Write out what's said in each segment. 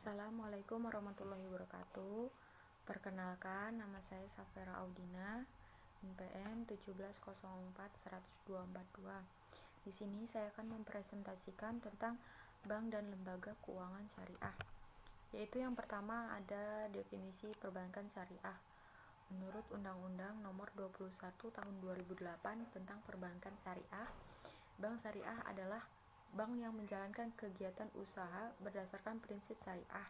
Assalamualaikum warahmatullahi wabarakatuh. Perkenalkan, nama saya Safera Audina, NPM 170410242. Di sini saya akan mempresentasikan tentang bank dan lembaga keuangan syariah. Yaitu yang pertama ada definisi perbankan syariah. Menurut Undang-Undang Nomor 21 Tahun 2008 tentang Perbankan Syariah, bank syariah adalah bank yang menjalankan kegiatan usaha berdasarkan prinsip syariah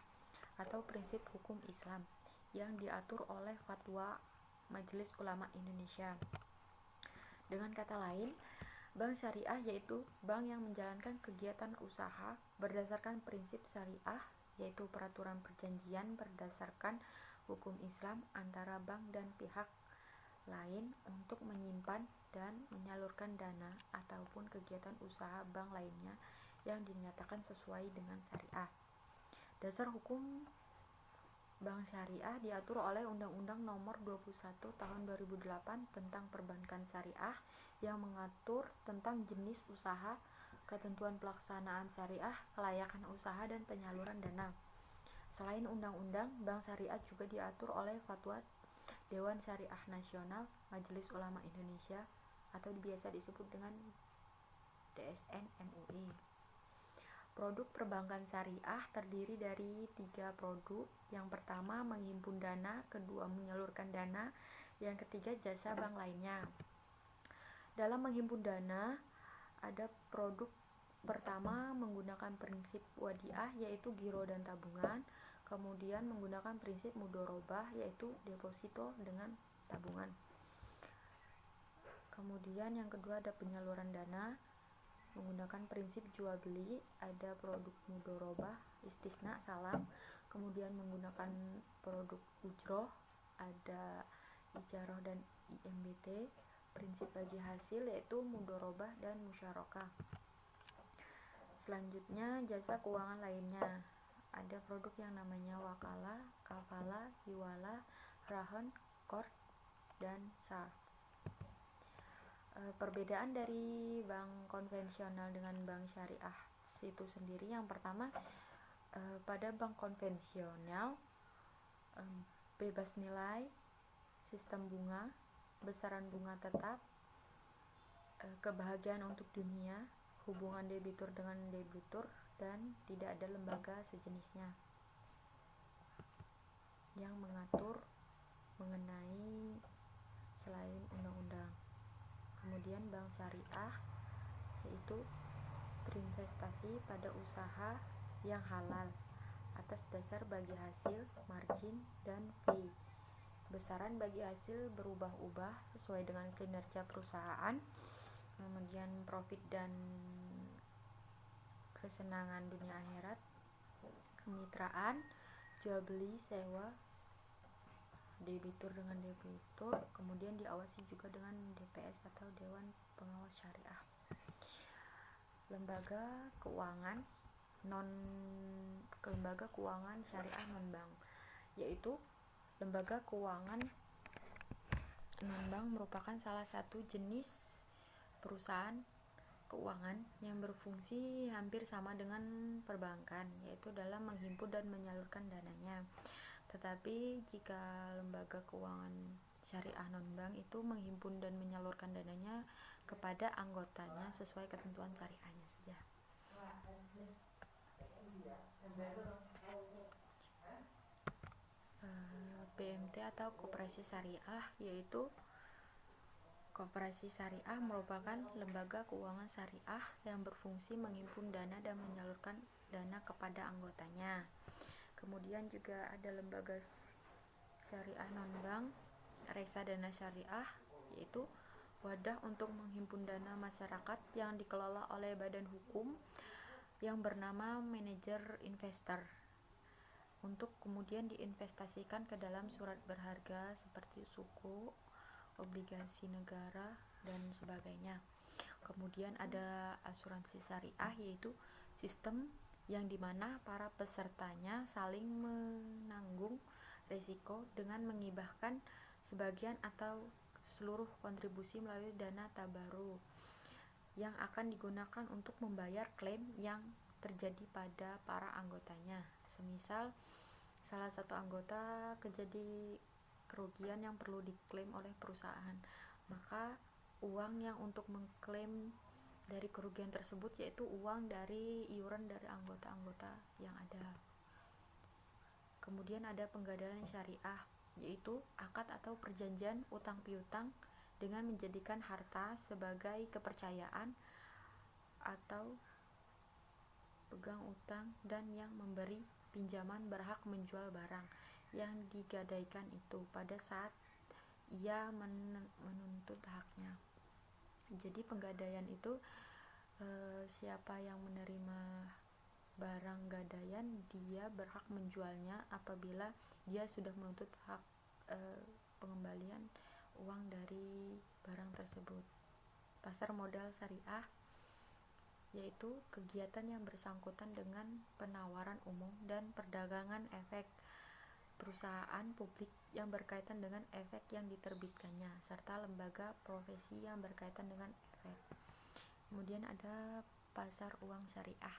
atau prinsip hukum Islam yang diatur oleh Fatwa Majelis Ulama Indonesia. Dengan kata lain, bank syariah yaitu bank yang menjalankan kegiatan usaha berdasarkan prinsip syariah, yaitu peraturan perjanjian berdasarkan hukum Islam antara bank dan pihak lain untuk menyimpan dan menyalurkan dana ataupun kegiatan usaha bank lainnya yang dinyatakan sesuai dengan syariah. Dasar hukum bank syariah diatur oleh Undang-Undang Nomor 21 Tahun 2008 tentang Perbankan Syariah yang mengatur tentang jenis usaha, ketentuan pelaksanaan syariah, kelayakan usaha, dan penyaluran dana. Selain undang-undang, bank syariah juga diatur oleh Fatwa Dewan Syariah Nasional Majelis Ulama Indonesia atau biasa disebut dengan DSN MUI. Produk perbankan syariah terdiri dari 3 produk. Yang pertama menghimpun dana, kedua menyalurkan dana, yang ketiga jasa bank lainnya. Dalam menghimpun dana ada produk pertama menggunakan prinsip wadiah yaitu giro dan tabungan, kemudian menggunakan prinsip mudorobah yaitu deposito dengan tabungan. Kemudian yang kedua ada penyaluran dana menggunakan prinsip jual beli, ada produk mudorobah, istisna, salam. Kemudian menggunakan produk ujroh, ada ijarah dan IMBT. Prinsip bagi hasil yaitu mudorobah dan musyarakah. Selanjutnya jasa keuangan lainnya, ada produk yang namanya wakalah, kafalah, hiwalah, rahan, qard, dan sah. Perbedaan dari bank konvensional dengan bank syariah itu sendiri, yang pertama pada bank konvensional bebas nilai, sistem bunga, besaran bunga tetap, kebahagiaan untuk dunia, hubungan debitur dengan debitur, dan tidak ada lembaga sejenisnya yang mengatur mengenai selain undang-undang. Kemudian bank syariah yaitu berinvestasi pada usaha yang halal atas dasar bagi hasil, margin, dan fee. Besaran bagi hasil berubah-ubah sesuai dengan kinerja perusahaan. Kemudian profit dan kesenangan dunia akhirat, kemitraan, jual beli, sewa, debitur dengan debitur, kemudian diawasi juga dengan DPS atau Dewan Pengawas Syariah. Lembaga keuangan syariah non bank, yaitu lembaga keuangan non bank merupakan salah satu jenis perusahaan keuangan yang berfungsi hampir sama dengan perbankan, yaitu dalam menghimpun dan menyalurkan dananya. Tetapi jika lembaga keuangan syariah non-bank itu menghimpun dan menyalurkan dananya kepada anggotanya sesuai ketentuan syariahnya saja. BMT atau koperasi syariah, yaitu koperasi syariah merupakan lembaga keuangan syariah yang berfungsi menghimpun dana dan menyalurkan dana kepada anggotanya. Kemudian juga ada lembaga syariah non-bank, reksadana syariah, yaitu wadah untuk menghimpun dana masyarakat yang dikelola oleh badan hukum yang bernama manajer investor untuk kemudian diinvestasikan ke dalam surat berharga seperti suku, obligasi negara, dan sebagainya. Kemudian ada asuransi syariah, yaitu sistem yang dimana para pesertanya saling menanggung risiko dengan mengibahkan sebagian atau seluruh kontribusi melalui dana tabaruk yang akan digunakan untuk membayar klaim yang terjadi pada para anggotanya. Semisal salah satu anggota terjadi kerugian yang perlu diklaim oleh perusahaan, maka uang yang untuk mengklaim dari kerugian tersebut yaitu uang dari iuran dari anggota-anggota yang ada. Kemudian ada penggadaian syariah, yaitu akad atau perjanjian utang piutang dengan menjadikan harta sebagai kepercayaan atau pegang utang, dan yang memberi pinjaman berhak menjual barang yang digadaikan itu pada saat ia menuntut haknya. Jadi penggadaian itu siapa yang menerima barang gadaian, dia berhak menjualnya apabila dia sudah menuntut hak pengembalian uang dari barang tersebut. Pasar modal syariah yaitu kegiatan yang bersangkutan dengan penawaran umum dan perdagangan efek perusahaan publik yang berkaitan dengan efek yang diterbitkannya, serta lembaga profesi yang berkaitan dengan efek. Kemudian ada pasar uang syariah.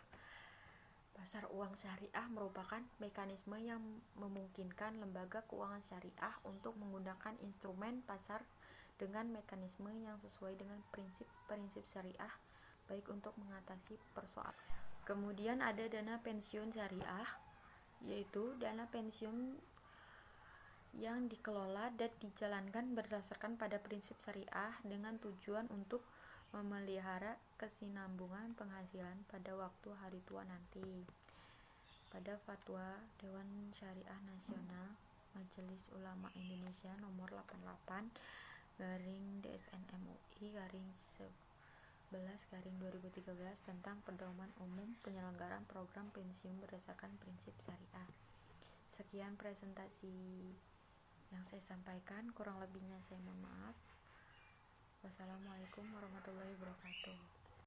Pasar uang syariah merupakan mekanisme yang memungkinkan lembaga keuangan syariah untuk menggunakan instrumen pasar dengan mekanisme yang sesuai dengan prinsip-prinsip syariah, baik untuk mengatasi persoalan. Kemudian ada dana pensiun syariah, yaitu dana pensiun yang dikelola dan dijalankan berdasarkan pada prinsip syariah dengan tujuan untuk memelihara kesinambungan penghasilan pada waktu hari tua nanti. Pada Fatwa Dewan Syariah Nasional Majelis Ulama Indonesia nomor 88/DSN-MUI/11/2013 tentang pedoman umum penyelenggaraan program pensiun berdasarkan prinsip syariah. Sekian presentasi yang saya sampaikan, kurang lebihnya saya mohon maaf. Wassalamualaikum warahmatullahi wabarakatuh.